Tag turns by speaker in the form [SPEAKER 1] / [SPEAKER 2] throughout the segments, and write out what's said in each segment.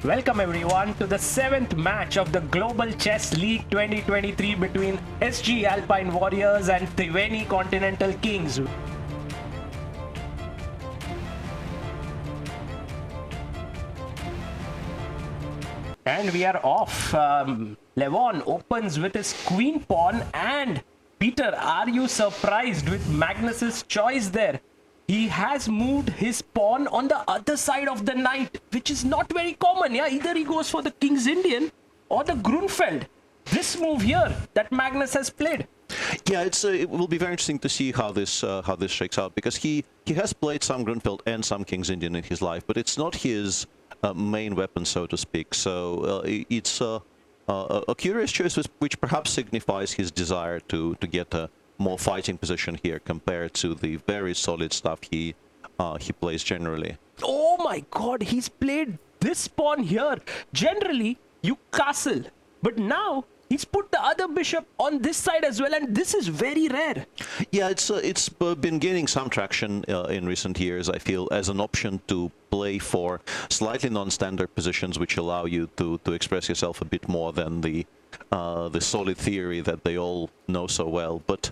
[SPEAKER 1] Welcome everyone to the 7th match of the Global Chess League 2023 between SG Alpine Warriors and Triveni Continental Kings. And we are off. Levon opens with his queen pawn, and Peter, are you surprised with Magnus's choice there? He has moved his pawn on the other side of the knight, which is not very common. Yeah, either he goes for the King's Indian or the Grunfeld. This move here that Magnus has played.
[SPEAKER 2] Yeah, it will be very interesting to see how this shakes out, because he has played some Grunfeld and some King's Indian in his life, but it's not his main weapon, so to speak. So it's a curious choice, which perhaps signifies his desire to get a more fighting position here compared to the very solid stuff he plays generally.
[SPEAKER 1] Oh my god, he's played this pawn here. Generally, you castle, but now he's put the other bishop on this side as well, and this is very rare.
[SPEAKER 2] Yeah, it's been gaining some traction in recent years, I feel, as an option to play for slightly non-standard positions, which allow you to express yourself a bit more than the solid theory that they all know so well. But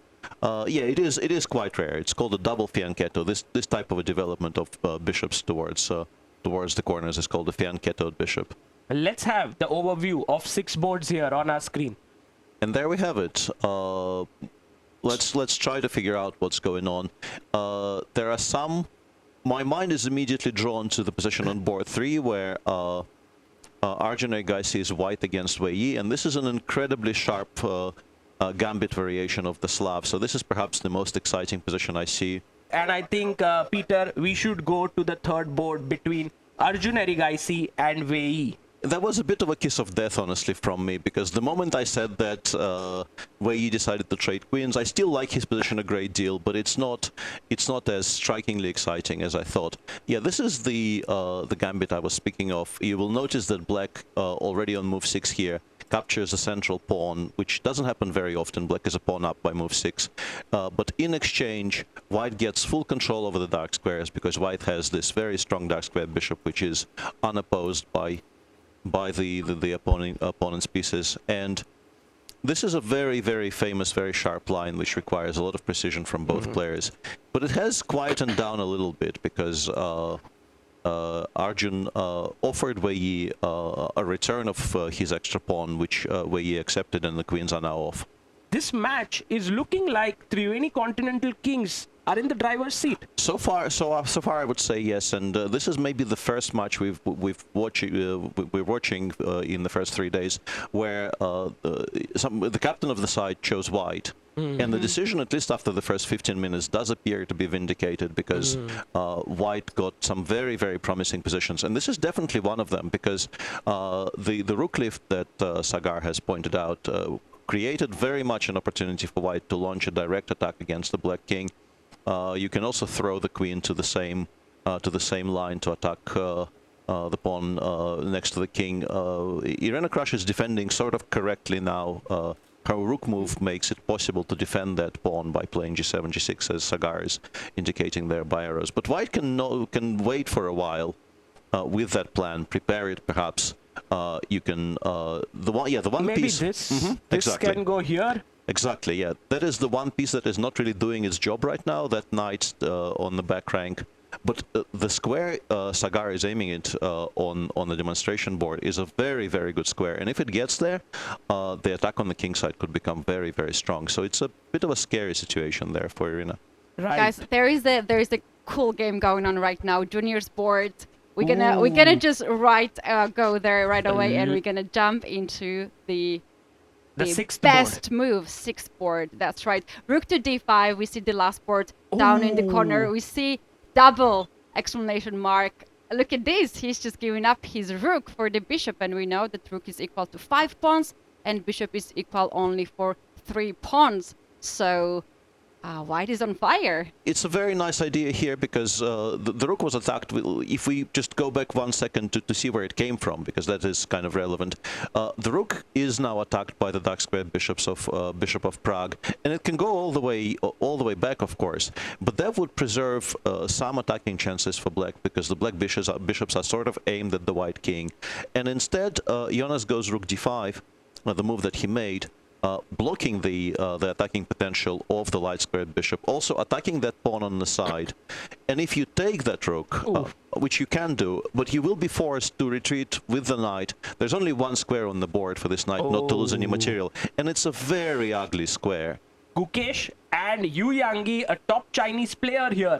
[SPEAKER 2] yeah, it is quite rare. It's called a double fianchetto. This type of a development of bishops towards the corners is called a fianchettoed bishop.
[SPEAKER 1] Let's have the overview of 6 boards here on our screen.
[SPEAKER 2] And there we have it. Let's try to figure out what's going on. There are some. My mind is immediately drawn to the position on board 3 where Arjun Eggai sees white against Wei Yi, and this is an incredibly sharp gambit variation of the Slav. So this is perhaps the most exciting position I see.
[SPEAKER 1] And I think, Peter, we should go to the 3rd board between Arjun Erigaisi and Wei Yi.
[SPEAKER 2] That was a bit of a kiss of death, honestly, from me, because the moment I said that Wei Yi decided to trade queens, I still like his position a great deal, but it's not as strikingly exciting as I thought. Yeah, this is the gambit I was speaking of. You will notice that Black already on move 6 here captures a central pawn, which doesn't happen very often. Black is a pawn up by move 6, but in exchange, White gets full control over the dark squares, because White has this very strong dark square bishop, which is unopposed by the opponent's pieces. And this is a very, very famous, very sharp line, which requires a lot of precision from both players. But it has quietened down a little bit, because Arjun offered Wei Yi a return of his extra pawn, which Wei Yi accepted, and the queens are now off.
[SPEAKER 1] This match is looking like Triveni Continental Kings are in the driver's seat.
[SPEAKER 2] So far, I would say yes, and this is maybe the first match we're watching in the first 3 days where the captain of the side chose white, and the decision, at least after the first 15 minutes, does appear to be vindicated, because white got some very, very promising positions, and this is definitely one of them, because the rook lift that Sagar has pointed out created very much an opportunity for white to launch a direct attack against the black king. You can also throw the queen to the same line to attack the pawn next to the king. Irina Krush is defending sort of correctly now. Her rook move makes it possible to defend that pawn by playing g7, g6, as Sagar is indicating there by arrows. But white can wait for a while with that plan, prepare it perhaps. You can the one
[SPEAKER 1] Maybe
[SPEAKER 2] piece.
[SPEAKER 1] this
[SPEAKER 2] Exactly.
[SPEAKER 1] can go here.
[SPEAKER 2] Exactly, yeah. That is the one piece that is not really doing its job right now, that knight on the back rank. But the square Sagar is aiming it on the demonstration board is a very, very good square. And if it gets there, the attack on the king side could become very, very strong. So it's a bit of a scary situation there for Irina.
[SPEAKER 1] Right.
[SPEAKER 3] Guys, there is a cool game going on right now. Juniors board. We're gonna just go there right away, and we're gonna jump into the
[SPEAKER 1] sixth
[SPEAKER 3] best
[SPEAKER 1] board.
[SPEAKER 3] move, 6th board. That's right. Rook to d5. We see the last board down in the corner. We see double exclamation mark. Look at this. He's just giving up his rook for the bishop, and we know that rook is equal to 5 pawns, and bishop is equal only for 3 pawns. So White is on fire.
[SPEAKER 2] It's a very nice idea here because the rook was attacked. If we just go back 1 second to see where it came from, because that is kind of relevant, the rook is now attacked by the dark squared bishop of Prague, and it can go all the way back, of course. But that would preserve some attacking chances for black, because the black bishops are sort of aimed at the white king, and instead Jonas goes rook d5, the move that he made. Blocking the attacking potential of the light squared bishop, also attacking that pawn on the side. And if you take that rook, which you can do, but you will be forced to retreat with the knight. There's only one square on the board for this knight not to lose any material, and it's a very ugly square.
[SPEAKER 1] Gukesh and Yu Yangi, a top Chinese player here.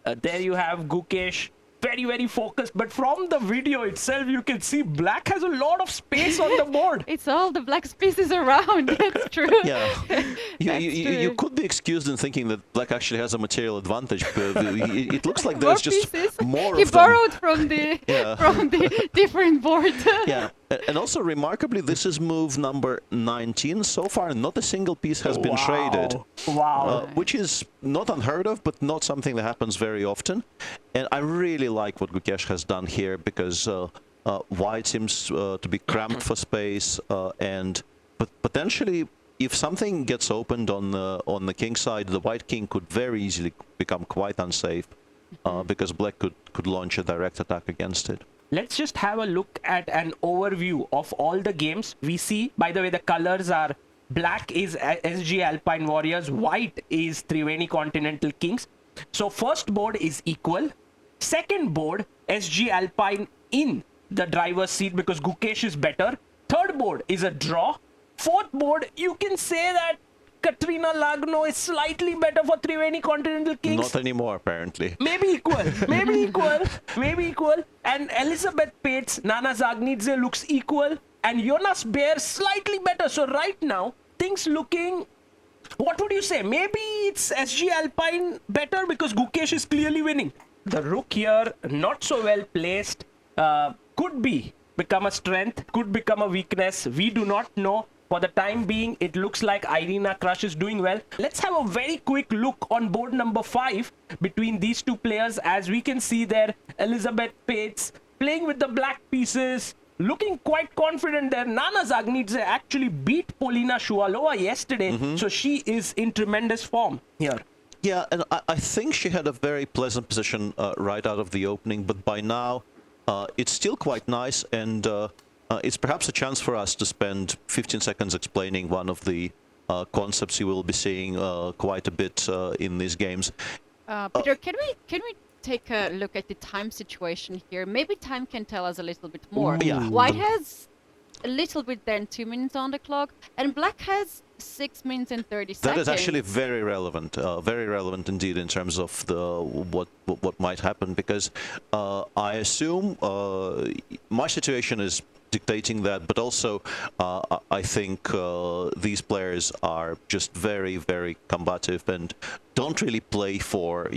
[SPEAKER 1] There you have Gukesh, very, very focused. But from the video itself, you can see black has a lot of space on the board.
[SPEAKER 3] It's all the black spaces around. That's true.
[SPEAKER 2] Yeah, you
[SPEAKER 3] true.
[SPEAKER 2] could be excused in thinking that black actually has a material advantage, but it looks like there's just
[SPEAKER 3] pieces.
[SPEAKER 2] more
[SPEAKER 3] He
[SPEAKER 2] of them.
[SPEAKER 3] borrowed from the from the different board.
[SPEAKER 2] Yeah, and also remarkably, this is move number 19. So far, not a single piece has been traded.
[SPEAKER 1] Wow.
[SPEAKER 2] Which is not unheard of, but not something that happens very often. And I really like what Gukesh has done here, because white seems to be cramped for space, but potentially, if something gets opened on the king side, the white king could very easily become quite unsafe, because black could launch a direct attack against it.
[SPEAKER 1] Let's just have a look at an overview of all the games. We see, by the way, the colors are black is SG Alpine Warriors, white is Triveni Continental Kings. So first board is equal. Second board, SG Alpine in the driver's seat because Gukesh is better. Third board is a draw. Fourth board, you can say that Katrina Lagno is slightly better for Triveni Continental Kings.
[SPEAKER 2] Not anymore, apparently.
[SPEAKER 1] Maybe equal, maybe equal. And Elizabeth Pates, Nana Zagnidze looks equal. And Jonas Bear slightly better. So right now, things looking, what would you say? Maybe it's SG Alpine better because Gukesh is clearly winning. The rook here, not so well placed, could become a strength, could become a weakness. We do not know. For the time being, it looks like Irina Krush is doing well. Let's have a very quick look on board number 5 between these two players. As we can see there, Elizabeth Pates playing with the black pieces, looking quite confident there. Nana Zagnidze actually beat Polina Shuvalova yesterday, so she is in tremendous form here.
[SPEAKER 2] Yeah, and I think she had a very pleasant position right out of the opening, but by now it's still quite nice, and it's perhaps a chance for us to spend 15 seconds explaining one of the concepts you will be seeing quite a bit in these games.
[SPEAKER 3] Peter, can we take a look at the time situation here? Maybe time can tell us a little bit more.
[SPEAKER 2] Yeah.
[SPEAKER 3] White has a little bit then 2 minutes on the clock, and black has 6 minutes and 30 seconds.
[SPEAKER 2] That is actually very relevant indeed in terms of what might happen, because I assume my situation is dictating that, but also I think these players are just very, very combative and don't really play for,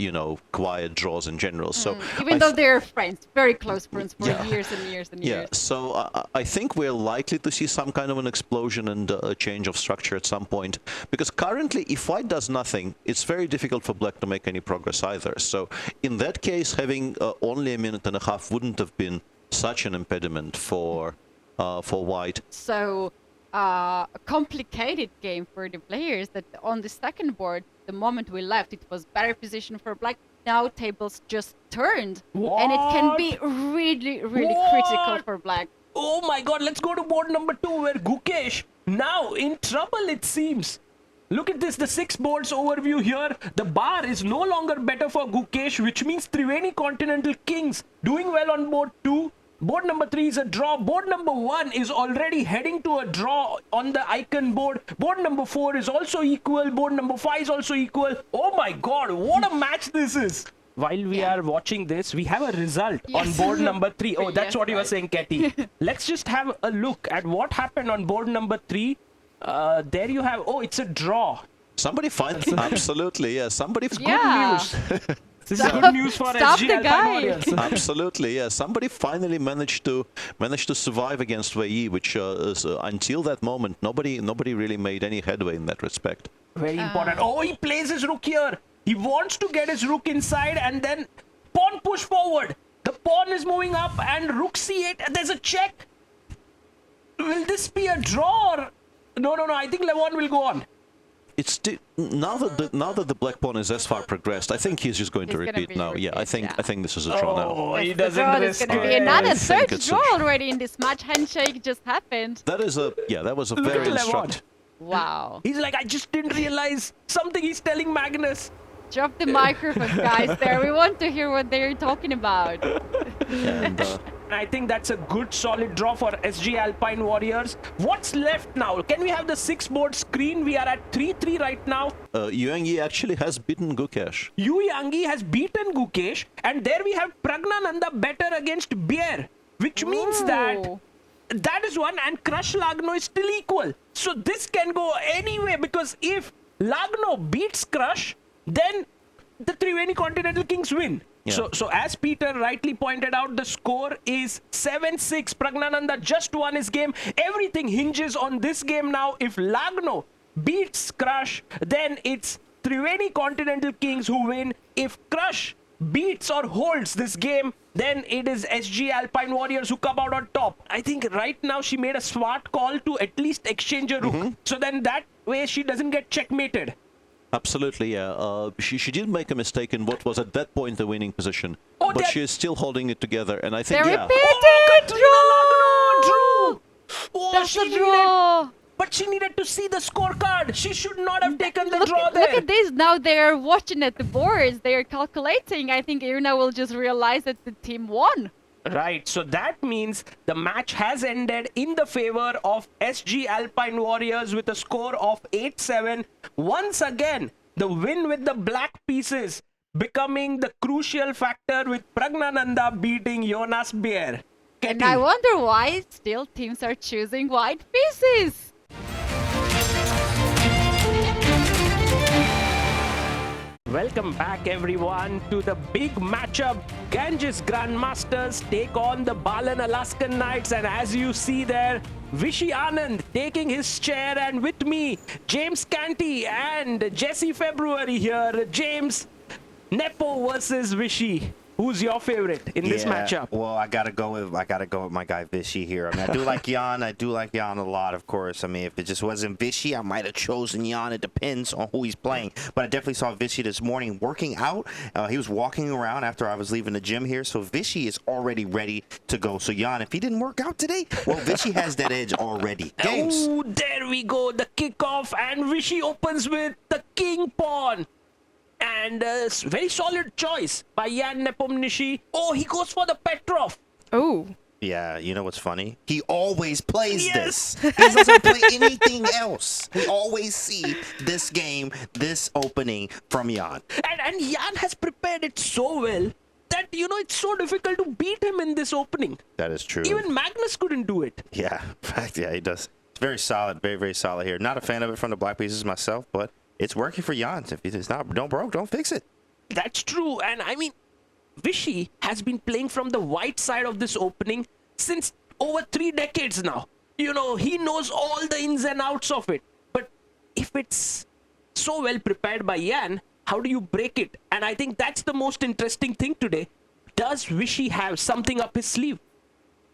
[SPEAKER 2] quiet draws in general. So
[SPEAKER 3] even though they're friends, very close friends for
[SPEAKER 2] Yeah.
[SPEAKER 3] years and years and
[SPEAKER 2] yeah,
[SPEAKER 3] years.
[SPEAKER 2] so I think we're likely to see some kind of an explosion and a change of structure at some point, because currently, if white does nothing, it's very difficult for black to make any progress either. So in that case, having only a minute and a half wouldn't have been such an impediment for white.
[SPEAKER 3] So a complicated game for the players that on the second board, the moment we left, it was better position for black. Now tables just turned, and it can be really, really critical
[SPEAKER 1] What?
[SPEAKER 3] for black.
[SPEAKER 1] Oh my god, let's go to board number 2 where Gukesh now in trouble, it seems. Look at this, the 6 boards overview here. The bar is no longer better for Gukesh, which means Triveni Continental Kings doing well on board 2. Board number 3 is a draw. Board number 1 is already heading to a draw on the icon board. Board number 4 is also equal. Board number 5 is also equal. Oh my god, what a match this is. While we are watching this, we have a result on
[SPEAKER 3] Yes.
[SPEAKER 1] board number 3. Oh, that's
[SPEAKER 3] Yes,
[SPEAKER 1] what you were
[SPEAKER 3] right.
[SPEAKER 1] saying, Katie. Let's just have a look at what happened on board number 3. There you have, oh, it's a draw.
[SPEAKER 2] Somebody find absolutely, yeah. Somebody
[SPEAKER 3] Yeah.
[SPEAKER 1] News. This is good news for
[SPEAKER 3] Stop
[SPEAKER 1] SG
[SPEAKER 3] the
[SPEAKER 1] Alpine
[SPEAKER 3] guy.
[SPEAKER 1] Warriors.
[SPEAKER 2] Absolutely, yeah. Somebody finally managed to survive against Wei, which until that moment nobody really made any headway in that respect.
[SPEAKER 1] Very important. Oh, he plays his rook here. He wants to get his rook inside and then pawn push forward. The pawn is moving up and rook c8. There's a check. Will this be a draw? Or... No. I think Levon will go on.
[SPEAKER 2] It's now that the black pawn is as far progressed, I think he's just going to
[SPEAKER 3] It's gonna
[SPEAKER 2] repeat
[SPEAKER 3] be
[SPEAKER 2] now. Yeah, I
[SPEAKER 3] repeat,
[SPEAKER 2] think this is a draw now.
[SPEAKER 1] Oh, he
[SPEAKER 3] That's the
[SPEAKER 1] doesn't
[SPEAKER 3] draw. There's
[SPEAKER 1] risk
[SPEAKER 3] going to be
[SPEAKER 1] it.
[SPEAKER 3] another
[SPEAKER 2] I think
[SPEAKER 3] third
[SPEAKER 2] it's a
[SPEAKER 3] draw
[SPEAKER 2] draw.
[SPEAKER 3] already in this match. Handshake just happened.
[SPEAKER 2] That was a
[SPEAKER 1] Look
[SPEAKER 2] very
[SPEAKER 1] at Levon.
[SPEAKER 2] instructive.
[SPEAKER 3] Wow.
[SPEAKER 1] He's like, I just didn't realize something he's telling Magnus.
[SPEAKER 3] Drop the microphone, guys, there. We want to hear what they're talking about.
[SPEAKER 2] And
[SPEAKER 1] I think that's a good solid draw for SG Alpine Warriors. What's left now? Can we have the 6-board screen? We are at 3-3 right now.
[SPEAKER 2] Yuan Yi actually has beaten Gukesh.
[SPEAKER 1] Yu Yangi has beaten Gukesh, and there we have Pragnananda better against Bear, which means that
[SPEAKER 3] Ooh.
[SPEAKER 1] that is one, and Crush Lagno is still equal. So this can go anyway, because if Lagno beats Crush, then the Triveni Continental Kings win.
[SPEAKER 2] Yeah.
[SPEAKER 1] So as Peter rightly pointed out, the score is 7-6. Pragnananda just won his game. Everything hinges on this game now. If Lagno beats Crush, then it's Triveni Continental Kings who win. If Crush beats or holds this game, then it is SG Alpine Warriors who come out on top. I think right now she made a smart call to at least exchange a rook. So then that way she doesn't get checkmated.
[SPEAKER 2] Absolutely, yeah. She did make a mistake in what was at that point the winning position,
[SPEAKER 1] Oh,
[SPEAKER 2] but
[SPEAKER 1] that-
[SPEAKER 2] she is still holding it together. And I think,
[SPEAKER 3] They
[SPEAKER 2] yeah,
[SPEAKER 3] repeated!
[SPEAKER 1] Lagno drew! Oh,
[SPEAKER 3] That's
[SPEAKER 1] she
[SPEAKER 3] the
[SPEAKER 1] needed,
[SPEAKER 3] draw!
[SPEAKER 1] but she needed to see the scorecard. She should not have taken the
[SPEAKER 3] Look,
[SPEAKER 1] draw
[SPEAKER 3] look
[SPEAKER 1] there.
[SPEAKER 3] at this. Now they're watching at the boards. They're calculating. I think Irina will just realize that the team won.
[SPEAKER 1] Right, so that means the match has ended in the favor of SG Alpine Warriors with a score of 8-7. Once again, the win with the black pieces becoming the crucial factor with Pragnananda beating Jonas Beer.
[SPEAKER 3] And I wonder why still teams are choosing white pieces.
[SPEAKER 1] Welcome back everyone to the big matchup. Ganges Grandmasters take on the Balan Alaskan Knights, and as you see there, Vishy Anand taking his chair, and with me, James Canty and Jesse February here. James, Nepo versus Vishy. Who's your favorite in this matchup?
[SPEAKER 4] Well, I gotta go with my guy Vishy here. I mean, I do like Jan. I do like Jan a lot, of course. I mean, if it just wasn't Vishy, I might have chosen Jan. It depends on who he's playing. But I definitely saw Vishy this morning working out. He was walking around after I was leaving the gym here. So Vishy is already ready to go. So Jan, if he didn't work out today, well, Vishy has that edge already. Games.
[SPEAKER 1] Oh, there we go. The kickoff, and Vishy opens with the king pawn. And a very solid choice by Jan Nepomniachtchi. Oh, he goes for the Petrov.
[SPEAKER 3] Oh.
[SPEAKER 4] Yeah, you know what's funny? He always plays
[SPEAKER 1] Yes.
[SPEAKER 4] this. He doesn't play anything else. We always see this game, this opening from Jan.
[SPEAKER 1] And Jan has prepared it so well that, it's so difficult to beat him in this opening.
[SPEAKER 4] That is true.
[SPEAKER 1] Even Magnus couldn't do it.
[SPEAKER 4] Yeah, in fact, yeah, he does. It's very solid, very, very solid here. Not a fan of it from the black pieces myself, but it's working for Jan. If it's not don't broke, don't fix it.
[SPEAKER 1] That's true. And I mean, Vishy has been playing from the white side of this opening since over 3 decades now. He knows all the ins and outs of it. But if it's so well prepared by Jan, how do you break it? And I think that's the most interesting thing today. Does Vishy have something up his sleeve?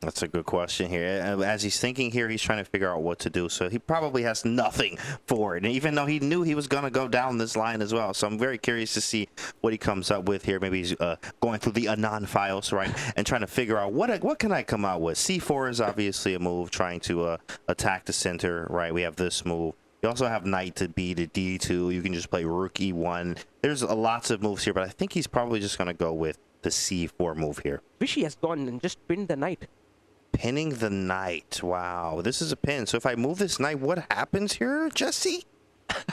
[SPEAKER 4] That's a good question here. As he's thinking here, he's trying to figure out what to do. So he probably has nothing for it, and even though he knew he was going to go down this line as well. So I'm very curious to see what he comes up with here. Maybe he's going through the Anon files, right, and trying to figure out what can I come out with. C4 is obviously a move, trying to attack the center, right? We have this move. You also have knight to b to d2. You can just play rook e1. There's lots of moves here, but I think he's probably just going to go with the c4 move here.
[SPEAKER 1] Vishy has gone and just pinned the knight.
[SPEAKER 4] Pinning the knight. Wow, this is a pin. So if I move this knight, what happens here, Jesse?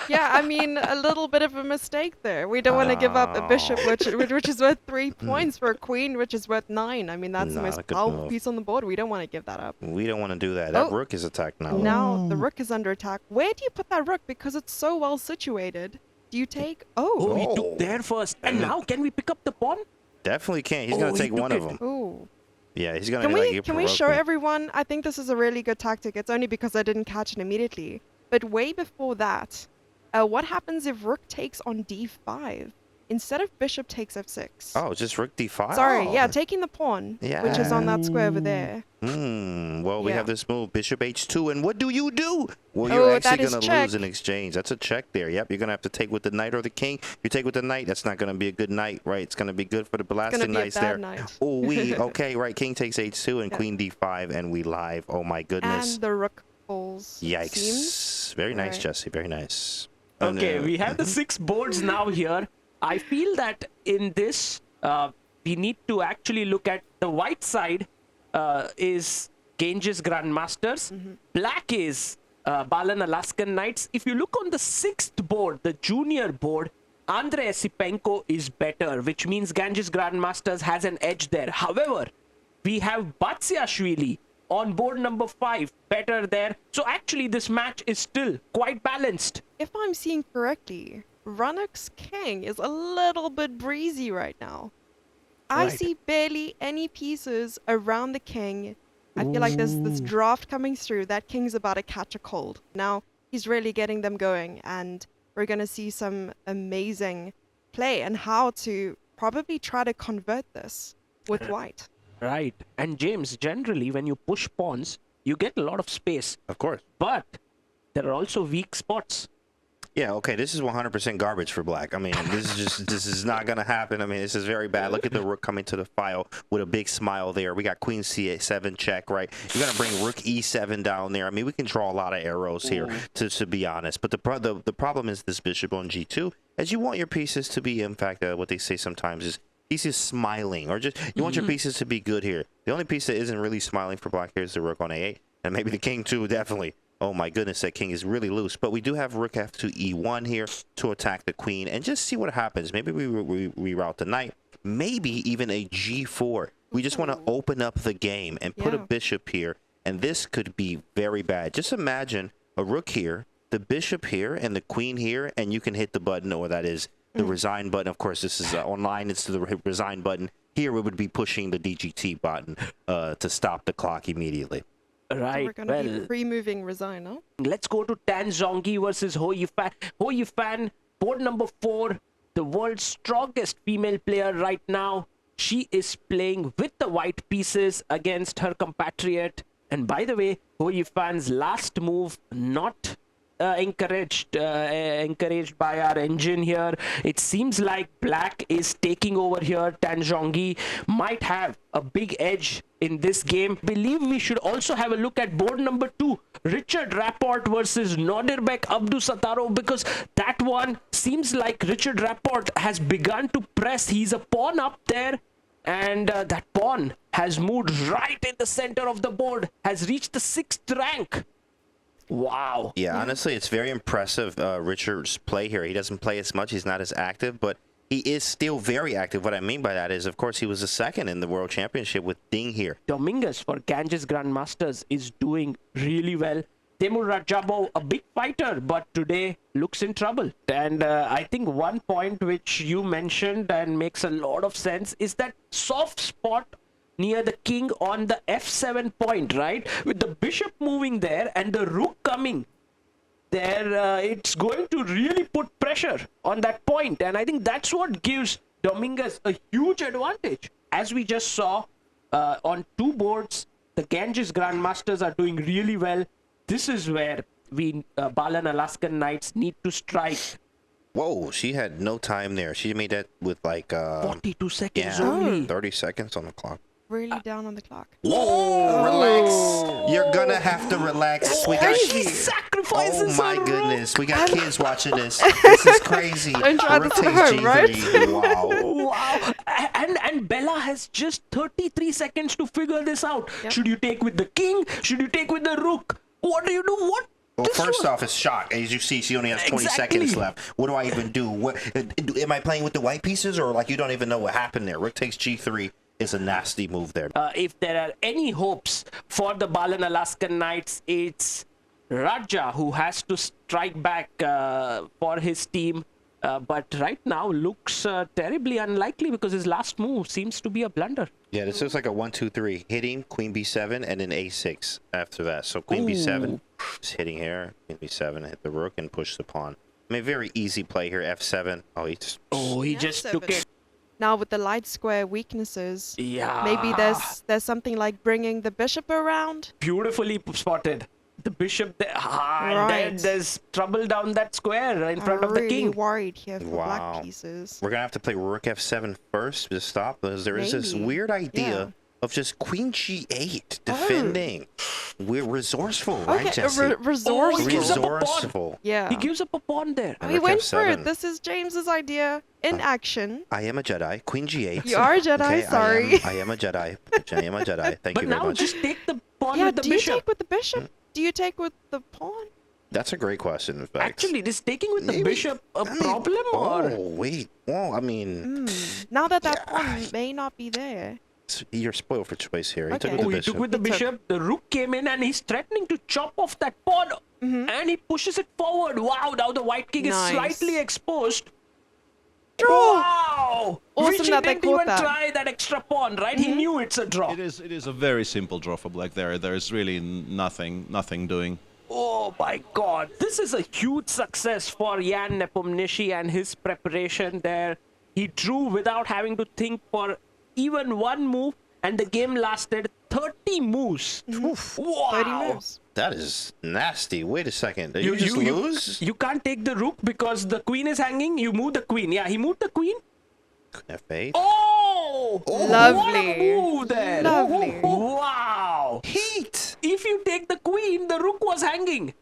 [SPEAKER 5] Yeah, I mean, a little bit of a mistake there. We don't want to give up a bishop, which is worth 3 points, for a queen, which is worth 9. I mean, that's the
[SPEAKER 4] Not
[SPEAKER 5] most
[SPEAKER 4] a good
[SPEAKER 5] powerful
[SPEAKER 4] move.
[SPEAKER 5] piece on the board. We don't want to give that up.
[SPEAKER 4] We don't want to do that. That
[SPEAKER 5] Oh.
[SPEAKER 4] rook is attacked now.
[SPEAKER 5] Now the rook is under attack. Where do you put that rook? Because it's so well situated. Do you take?
[SPEAKER 1] Oh,
[SPEAKER 5] Oh.
[SPEAKER 1] he
[SPEAKER 4] Oh.
[SPEAKER 1] took there first. And
[SPEAKER 4] And
[SPEAKER 1] now can we pick up the pawn?
[SPEAKER 4] Definitely can't. He's gonna
[SPEAKER 1] he
[SPEAKER 4] take
[SPEAKER 1] took
[SPEAKER 4] one of
[SPEAKER 1] it.
[SPEAKER 4] them.
[SPEAKER 5] Oh.
[SPEAKER 4] Yeah, he's gonna
[SPEAKER 5] Can
[SPEAKER 4] like
[SPEAKER 5] we
[SPEAKER 4] you
[SPEAKER 5] can we
[SPEAKER 4] provoke
[SPEAKER 5] show
[SPEAKER 4] me.
[SPEAKER 5] everyone? I think this is a really good tactic. It's only because I didn't catch it immediately. But way before that, what happens if rook takes on d5 instead of bishop takes f6?
[SPEAKER 4] Oh, just rook d5.
[SPEAKER 5] Sorry,
[SPEAKER 4] Oh.
[SPEAKER 5] yeah, taking the pawn, which is on that square over there.
[SPEAKER 4] Well, we
[SPEAKER 5] Yeah.
[SPEAKER 4] have this move, bishop h2, and what do? Well,
[SPEAKER 5] Oh,
[SPEAKER 4] you're
[SPEAKER 5] that
[SPEAKER 4] actually
[SPEAKER 5] is
[SPEAKER 4] going to
[SPEAKER 5] check.
[SPEAKER 4] lose in exchange. That's a check there. Yep, you're going to have to take with the knight or the king. You take with the knight, that's not going to be a good knight, right? It's going to be good for the
[SPEAKER 5] It's gonna
[SPEAKER 4] blasted
[SPEAKER 5] be a
[SPEAKER 4] knights
[SPEAKER 5] bad
[SPEAKER 4] there.
[SPEAKER 5] knight.
[SPEAKER 4] Oh, we okay, right? King takes h2 and
[SPEAKER 5] Yeah.
[SPEAKER 4] queen d5, and we live. Oh my goodness!
[SPEAKER 5] And the rook falls.
[SPEAKER 4] Yikes!
[SPEAKER 5] Seems.
[SPEAKER 4] Very nice,
[SPEAKER 5] Right.
[SPEAKER 4] Jesse. Very nice.
[SPEAKER 1] Okay, we have the 6 boards now here. I feel that in this, we need to actually look at the white side is Ganges Grandmasters. Black is Balan Alaskan Knights. If you look on the 6th board, the junior board, Andrei Esipenko is better, which means Ganges Grandmasters has an edge there. However, we have Batsiashvili on board number 5, better there. So actually, this match is still quite balanced.
[SPEAKER 5] If I'm seeing correctly, Rannoch's king is a little bit breezy right now. I
[SPEAKER 1] Right.
[SPEAKER 5] see barely any pieces around the king. I feel like there's this draft coming through. That king's about to catch a cold. Now he's really getting them going, and we're going to see some amazing play and how to probably try to convert this with white.
[SPEAKER 1] Right. And James, generally, when you push pawns, you get a lot of space.
[SPEAKER 4] Of course.
[SPEAKER 1] But there are also weak spots.
[SPEAKER 4] Yeah, okay, this is 100% garbage for black. I mean, this is not going to happen. I mean, this is very bad. Look at the rook coming to the file with a big smile there. We got queen c7 check, right? You're going to bring rook e7 down there. I mean, we can draw a lot of arrows here, to be honest. But the problem is this bishop on g2, as you want your pieces to be, in fact, what they say sometimes is he's just smiling, or just you want your pieces to be good here. The only piece that isn't really smiling for black here is the rook on a8, and maybe the king too, definitely. Oh my goodness, that king is really loose. But we do have rook f2 e1 here to attack the queen and just see what happens. Maybe we reroute the knight. Maybe even a g4. We just want to open up the game and put a
[SPEAKER 5] Yeah.
[SPEAKER 4] bishop here. And this could be very bad. Just imagine a rook here, the bishop here, and the queen here. And you can hit the button, or that is the resign button. Of course, this is online. It's the resign button. Here we would be pushing the DGT button to stop the clock immediately.
[SPEAKER 5] So
[SPEAKER 1] Right.
[SPEAKER 5] we're going to
[SPEAKER 1] Well,
[SPEAKER 5] be pre-moving resign, no?
[SPEAKER 1] let's go to Tan Zhongyi versus Ho Yifan. Ho Yifan, board number 4, the world's strongest female player right now. She is playing with the white pieces against her compatriot. And by the way, Ho Yifan's last move not encouraged by our engine here. It seems like black is taking over here. Tan Zhongyi might have a big edge in this game. Believe we should also have a look at board number 2, Richard Rapport versus Nodirbek Abdusataro, because that one seems like Richard Rapport has begun to press. He's a pawn up there, and that pawn has moved right in the center of the board, has reached the 6th rank. Wow.
[SPEAKER 4] Yeah, honestly, it's very impressive, Richard's play here. He doesn't play as much. He's not as active, but he is still very active. What I mean by that is, of course, he was the second in the World Championship with Ding here.
[SPEAKER 1] Dominguez for Ganges Grandmasters is doing really well. Temur Rajabov, a big fighter, but today looks in trouble. And I think one point which you mentioned and makes a lot of sense is that soft spot near the king on the f7 point, right? With the bishop moving there and the rook coming there, it's going to really put pressure on that point. And I think that's what gives Dominguez a huge advantage. As we just saw on 2 boards, the Ganges Grandmasters are doing really well. This is where we Balan Alaskan Knights need to strike.
[SPEAKER 4] Whoa, she had no time there. She made that with like
[SPEAKER 1] 42 seconds
[SPEAKER 4] yeah,
[SPEAKER 1] only.
[SPEAKER 4] 30 seconds on the clock.
[SPEAKER 5] Really down on the clock.
[SPEAKER 4] Whoa, relax. You're gonna have to relax. We got
[SPEAKER 1] She sacrifices
[SPEAKER 4] Oh my
[SPEAKER 1] her
[SPEAKER 4] goodness, we got kids watching this. This is crazy.
[SPEAKER 5] Don't try
[SPEAKER 4] Rook
[SPEAKER 5] this at
[SPEAKER 4] takes
[SPEAKER 5] home, right?
[SPEAKER 4] G3. Wow.
[SPEAKER 1] Wow. And Bella has just 33 seconds to figure this out.
[SPEAKER 5] Yep.
[SPEAKER 1] Should you take with the king? Should you take with the rook? What do you do? What?
[SPEAKER 4] Well,
[SPEAKER 1] This
[SPEAKER 4] first
[SPEAKER 1] was-
[SPEAKER 4] off, it's shock. As you see, she only has 20
[SPEAKER 1] Exactly.
[SPEAKER 4] seconds left. What do I even do? What am I playing with the white pieces, or like you don't even know what happened there? Rook takes G3 is a nasty move there.
[SPEAKER 1] If there are any hopes for the Balan Alaskan Knights, it's Raja who has to strike back for his team. but right now looks terribly unlikely because his last move seems to be a blunder.
[SPEAKER 4] Yeah, this looks like a 1-2-3. Hitting Queen B7 and then A6 after that. So Queen B7 is hitting here. Queen B7 hit the rook and push the pawn. I mean, very easy play here. F7. Oh,
[SPEAKER 1] He just took it.
[SPEAKER 5] Now with the light square weaknesses,
[SPEAKER 1] Yeah.
[SPEAKER 5] maybe there's something like bringing the bishop around.
[SPEAKER 1] Beautifully spotted. The bishop there. And then
[SPEAKER 5] Right.
[SPEAKER 1] there's trouble down that square in front
[SPEAKER 5] I'm
[SPEAKER 1] of the
[SPEAKER 5] really
[SPEAKER 1] king.
[SPEAKER 5] worried here for
[SPEAKER 4] Wow.
[SPEAKER 5] black pieces.
[SPEAKER 4] We're going to have to play Rook F7 first to stop, because there is this
[SPEAKER 5] Maybe.
[SPEAKER 4] weird idea
[SPEAKER 5] Yeah.
[SPEAKER 4] of just Queen G8 defending. We're resourceful, right,
[SPEAKER 5] Okay,
[SPEAKER 4] Jesse?
[SPEAKER 5] resourceful.
[SPEAKER 1] gives up a pawn.
[SPEAKER 4] Resourceful.
[SPEAKER 5] Yeah.
[SPEAKER 1] He gives up a pawn there.
[SPEAKER 5] We
[SPEAKER 4] Rook
[SPEAKER 5] went for
[SPEAKER 4] F7.
[SPEAKER 5] it. This is James's idea in action.
[SPEAKER 4] I am a Jedi. Queen G8.
[SPEAKER 5] You are a Jedi,
[SPEAKER 4] Okay,
[SPEAKER 5] sorry.
[SPEAKER 4] I am a Jedi. I am a Jedi. Thank
[SPEAKER 1] But
[SPEAKER 4] you very
[SPEAKER 1] now
[SPEAKER 4] much.
[SPEAKER 1] just take the pawn
[SPEAKER 5] Yeah,
[SPEAKER 1] with the
[SPEAKER 5] do you
[SPEAKER 1] bishop.
[SPEAKER 5] take with the bishop? Do you take with the pawn?
[SPEAKER 4] That's a great question, in fact.
[SPEAKER 1] Actually, is taking with the
[SPEAKER 4] Maybe-
[SPEAKER 1] bishop a problem or?
[SPEAKER 4] Oh, wait. Well, I mean,
[SPEAKER 5] Now that pawn may not be there.
[SPEAKER 4] you're spoiled for choice here. He took
[SPEAKER 5] Okay.
[SPEAKER 4] with the
[SPEAKER 1] He
[SPEAKER 4] bishop.
[SPEAKER 1] took with the
[SPEAKER 5] He took.
[SPEAKER 1] bishop. The rook came in and he's threatening to chop off that pawn. And he pushes it forward. Wow, now the white king is
[SPEAKER 5] Nice.
[SPEAKER 1] slightly exposed.
[SPEAKER 5] Draw!
[SPEAKER 1] Wow!
[SPEAKER 5] Awesome
[SPEAKER 1] Which he
[SPEAKER 5] that they
[SPEAKER 1] didn't
[SPEAKER 5] caught
[SPEAKER 1] even
[SPEAKER 5] that.
[SPEAKER 1] try that extra pawn, right? He knew it's a draw.
[SPEAKER 2] It is a very simple draw for black there. There's really nothing doing.
[SPEAKER 1] Oh my god. This is a huge success for Jan Nepomniachtchi and his preparation there. He drew without having to think for even one move, and the game lasted 30 moves. Wow.
[SPEAKER 5] 30 moves.
[SPEAKER 4] That is nasty. Wait a second. Did you just lose?
[SPEAKER 1] You can't take the rook because the queen is hanging. You move the queen. Yeah, he moved the queen.
[SPEAKER 4] F8.
[SPEAKER 1] Oh! What
[SPEAKER 5] Lovely.
[SPEAKER 1] a move there.
[SPEAKER 5] Lovely.
[SPEAKER 1] Wow.
[SPEAKER 4] Heat!
[SPEAKER 1] If you take the queen, the rook was hanging.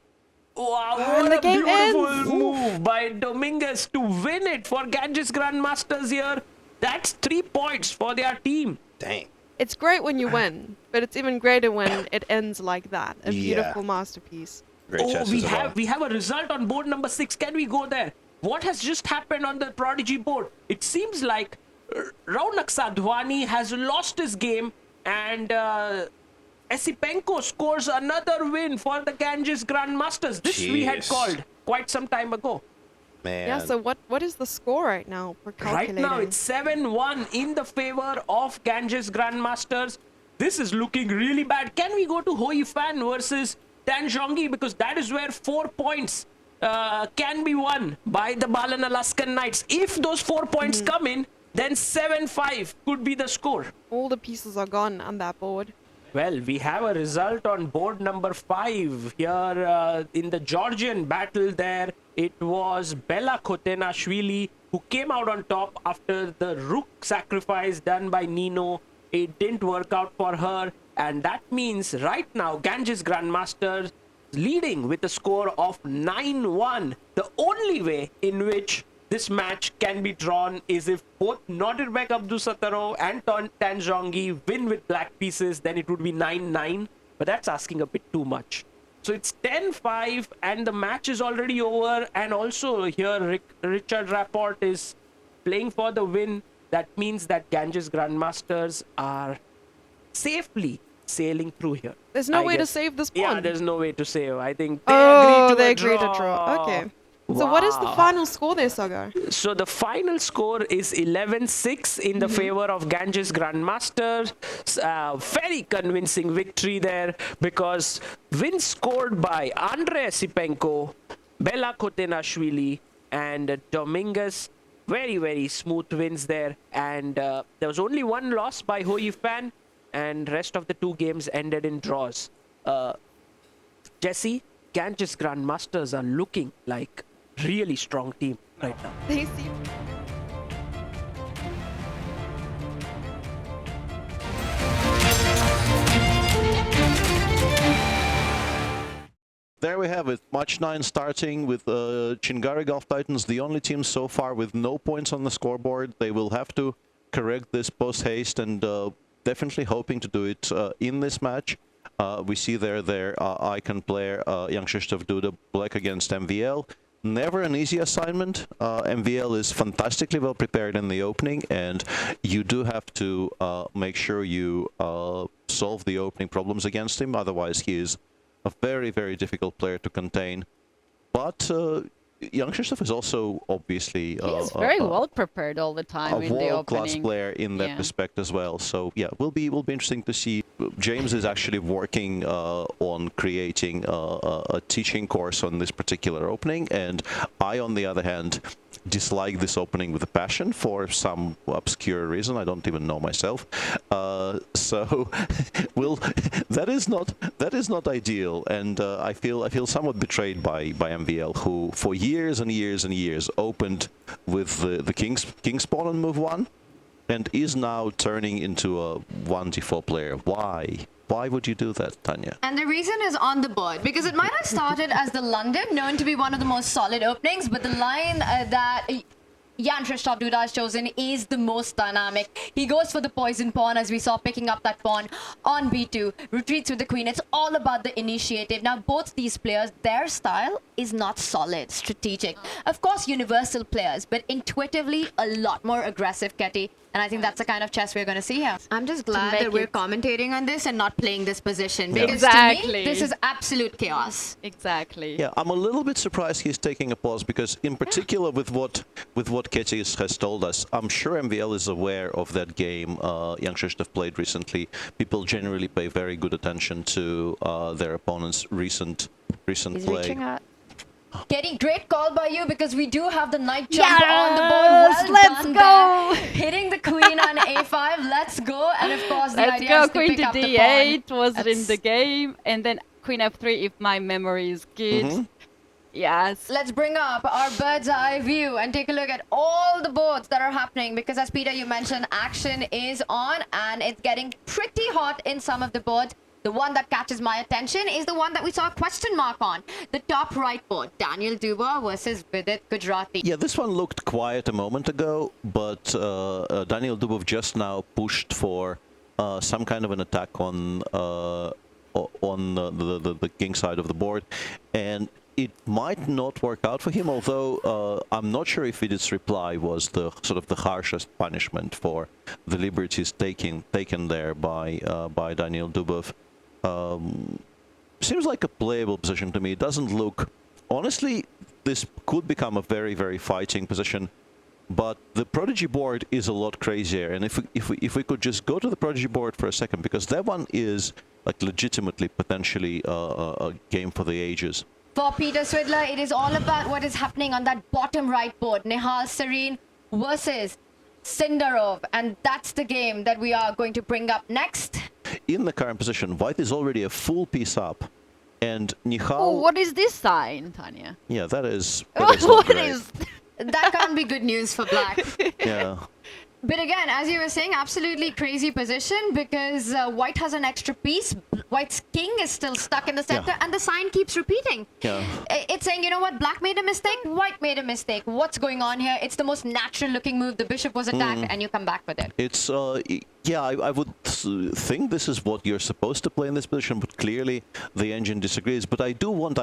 [SPEAKER 1] Wow,
[SPEAKER 5] And
[SPEAKER 1] what
[SPEAKER 5] the
[SPEAKER 1] a
[SPEAKER 5] game
[SPEAKER 1] beautiful
[SPEAKER 5] ends.
[SPEAKER 1] move by Dominguez to win it for Ganges Grandmasters here. That's 3 points for their team.
[SPEAKER 4] Dang.
[SPEAKER 5] It's great when you win, but it's even greater when it ends like that. A
[SPEAKER 4] Yeah.
[SPEAKER 5] beautiful masterpiece.
[SPEAKER 4] Great
[SPEAKER 1] Oh,
[SPEAKER 4] chess
[SPEAKER 1] we
[SPEAKER 4] as well.
[SPEAKER 1] have a result on board number 6. Can we go there? What has just happened on the Prodigy board? It seems like Raunak Sadhwani has lost his game, and Esipenko scores another win for the Ganges Grandmasters. This we had
[SPEAKER 4] Jeez.
[SPEAKER 1] called quite some time ago.
[SPEAKER 4] Man.
[SPEAKER 5] Yeah, so what is the score right now for
[SPEAKER 1] Right
[SPEAKER 5] calculating?
[SPEAKER 1] now, it's 7-1 in the favor of Ganges Grandmasters. This is looking really bad. Can we go to Hoi Fan versus Tan Zhongyi? Because that is where 4 points can be won by the Balan Alaskan Knights. If those 4 points come in, then 7-5 could be the score.
[SPEAKER 5] All the pieces are gone on that board.
[SPEAKER 1] Well, we have a result on board number 5 here in the Georgian battle there. It was Bella Khotenashvili who came out on top after the rook sacrifice done by Nino. It didn't work out for her, and that means right now Ganges Grandmasters leading with a score of 9-1. The only way in which this match can be drawn is if both Nodirbek Abdusataro and Tan Zhongyi win with black pieces, then it would be 9-9. But that's asking a bit too much. So it's 10-5 and the match is already over. And also here Richard Rapport is playing for the win. That means that Ganges Grandmasters are safely sailing through here.
[SPEAKER 5] There's no
[SPEAKER 1] I
[SPEAKER 5] way to
[SPEAKER 1] guess.
[SPEAKER 5] save this
[SPEAKER 1] Yeah,
[SPEAKER 5] one.
[SPEAKER 1] there's no way to save. I think
[SPEAKER 5] They agreed to draw. Okay. So what is the
[SPEAKER 1] Wow.
[SPEAKER 5] final score there, Sagar?
[SPEAKER 1] So the final score is 11-6 in the favor of Ganges Grandmasters. Very convincing victory there because wins scored by Andrei Sipenko, Bella Khotenashvili, and Dominguez. Very, very smooth wins there. And there was only one loss by Hoi Fan, and rest of the 2 games ended in draws. Jesse, Ganges Grandmasters are looking like really strong team right now.
[SPEAKER 5] They seem
[SPEAKER 2] There we have it. Match 9 starting with Chingari Golf Titans, the only team so far with no points on the scoreboard. They will have to correct this post-haste and definitely hoping to do it in this match. We see there their icon player, Jan Krzysztof Duda, black against MVL. Never an easy assignment. MVL is fantastically well prepared in the opening, and you do have to make sure you solve the opening problems against him. Otherwise, he is a very, very difficult player to contain. But Young Krzysztof is also obviously
[SPEAKER 3] He's very well prepared all the time
[SPEAKER 2] a
[SPEAKER 3] in the
[SPEAKER 2] world-class
[SPEAKER 3] opening.
[SPEAKER 2] player in that
[SPEAKER 3] Yeah.
[SPEAKER 2] respect as well. So yeah, will be interesting to see. James is actually working on creating a teaching course on this particular opening, and I, on the other hand, dislike this opening with a passion for some obscure reason I don't even know myself. So, will that is not ideal, and I feel somewhat betrayed by MVL, who for years and years and years opened with the king's pawn on move 1, and is now turning into a 1d4 player. Why? Why would you do that, Tanya?
[SPEAKER 6] And the reason is on the board, because it might have started as the London, known to be one of the most solid openings, but the line that Jan Krzysztof Duda has chosen is the most dynamic. He goes for the poison pawn, as we saw, picking up that pawn on b2, retreats with the queen. It's all about the initiative. Now, both these players, their style is not solid, strategic. Of course, universal players, but intuitively a lot more aggressive, Ketty. And I think that's the kind of chess we're going to see here. I'm just glad
[SPEAKER 3] make
[SPEAKER 6] that we're
[SPEAKER 3] it-
[SPEAKER 6] commentating on this and not playing this position. Because to
[SPEAKER 3] Exactly.
[SPEAKER 6] me, this is absolute chaos.
[SPEAKER 3] Exactly.
[SPEAKER 2] Yeah, I'm a little bit surprised he's taking a pause, because in particular with what Ketty has told us, I'm sure MVL is aware of that game Young Krzysztof played recently. People generally pay very good attention to their opponent's recent
[SPEAKER 3] He's
[SPEAKER 2] play.
[SPEAKER 3] reaching out.
[SPEAKER 6] Getting great call by you, because we do have the knight jump
[SPEAKER 3] Yes,
[SPEAKER 6] on the board. Well
[SPEAKER 3] let's
[SPEAKER 6] done
[SPEAKER 3] go.
[SPEAKER 6] there. Hitting the queen on a5. Let's go. And of course, the
[SPEAKER 3] Let's
[SPEAKER 6] idea
[SPEAKER 3] go.
[SPEAKER 6] is to
[SPEAKER 3] Queen
[SPEAKER 6] pick
[SPEAKER 3] to
[SPEAKER 6] up the
[SPEAKER 3] d8
[SPEAKER 6] pawn.
[SPEAKER 3] was in
[SPEAKER 6] That's-
[SPEAKER 3] the game, and then queen f3 if my memory is good.
[SPEAKER 2] Mhm.
[SPEAKER 3] Yes.
[SPEAKER 6] Let's bring up our bird's eye view and take a look at all the boards that are happening, because as Peter, you mentioned, action is on and it's getting pretty hot in some of the boards. The one that catches my attention is the one that we saw a question mark on. The top right board, Daniel Dubois versus Vidit Gujarati.
[SPEAKER 2] Yeah, this one looked quiet a moment ago, but Daniel Dubov just now pushed for some kind of an attack on the king side of the board, and it might not work out for him. Although I'm not sure if Vidit's reply was the sort of the harshest punishment for the liberties taken there by Daniel Dubov. Seems like a playable position to me. It doesn't look... Honestly, this could become a very, very fighting position, but the Prodigy board is a lot crazier. And if we could just go to the Prodigy board for a second, because that one is like legitimately potentially a game for the ages.
[SPEAKER 6] For Peter Swidler, it is all about what is happening on that bottom right board. Nihal Serene versus Sindarov. And that's the game that we are going to bring up next.
[SPEAKER 2] In the current position, White is already a full piece up, and Nihal...
[SPEAKER 3] Oh, what is this sign, Tanya?
[SPEAKER 2] Yeah, that is not
[SPEAKER 3] What
[SPEAKER 2] great.
[SPEAKER 3] is?
[SPEAKER 6] That can't be good news for Black.
[SPEAKER 2] Yeah.
[SPEAKER 6] But again, as you were saying, absolutely crazy position, because White has an extra piece. White's king is still stuck in the center,
[SPEAKER 2] Yeah.
[SPEAKER 6] and the sign keeps repeating.
[SPEAKER 2] Yeah.
[SPEAKER 6] It's saying, you know what, Black made a mistake, White made a mistake. What's going on here? It's the most natural looking move. The bishop was attacked, and you come back with it.
[SPEAKER 2] It's yeah, I would think this is what you're supposed to play in this position, but clearly the engine disagrees. But I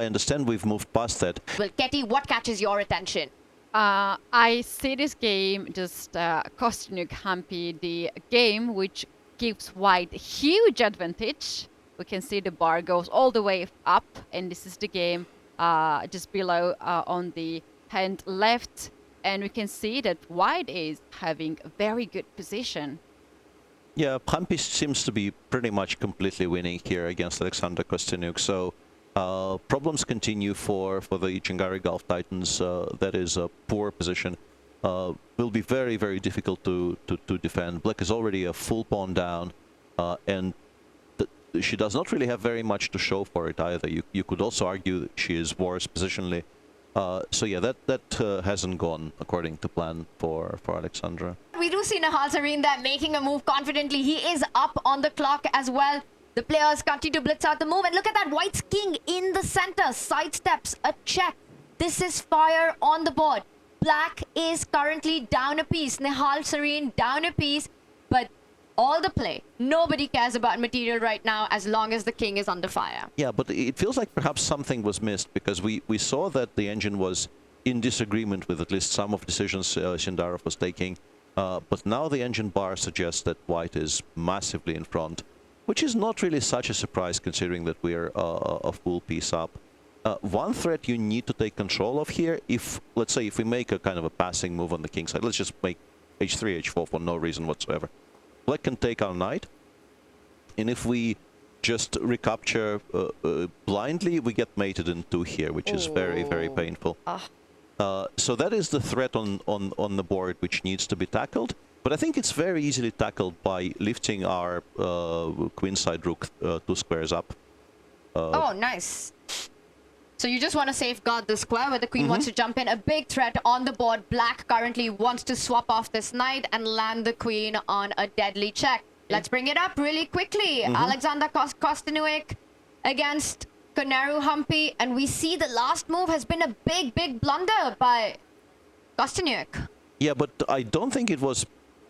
[SPEAKER 2] understand we've moved past that.
[SPEAKER 6] Well, Ketty, what catches your attention?
[SPEAKER 3] I see this game just Kostyuk Hampi, the game which gives White a huge advantage. We can see the bar goes all the way up, and this is the game just below on the hand left, and we can see that White is having a very good position.
[SPEAKER 2] Yeah, Hampi seems to be pretty much completely winning here against Alexander Kostyuk. So problems continue for the Chingari Gulf Titans. That is a poor position. Will be very, very difficult to defend. Black is already a full pawn down, and she does not really have very much to show for it either. You could also argue that she is worse positionally. So yeah, that hasn't gone according to plan for Alexandra.
[SPEAKER 6] We do see Nihal Serene there making a move confidently. He is up on the clock as well. The players continue to blitz out the move. And look at that, White's king in the center. Sidesteps, a check. This is fire on the board. Black is currently down a piece. Nihal Serene down a piece. But all the play, nobody cares about material right now as long as the king is under fire.
[SPEAKER 2] Yeah, but it feels like perhaps something was missed, because we saw that the engine was in disagreement with at least some of the decisions Shindarov was taking. But now the engine bar suggests that White is massively in front, which is not really such a surprise considering that we're a full piece up. One threat you need to take control of here, if, let's say, if we make a kind of a passing move on the king side, let's just make h3, h4 for no reason whatsoever. Black can take our knight, and if we just recapture blindly, we get mated in 2 here, which is very, very painful. So that is the threat on the board which needs to be tackled. But I think it's very easily tackled by lifting our queenside rook 2 squares up.
[SPEAKER 6] Oh, nice. So you just want to safeguard the square where the queen wants to jump in. A big threat on the board. Black currently wants to swap off this knight and land the queen on a deadly check. Let's bring it up really quickly. Alexander Kostanuik against Koneru Humpy. And we see the last move has been a big, big blunder by Kostanuik.
[SPEAKER 2] Yeah, but I don't think it was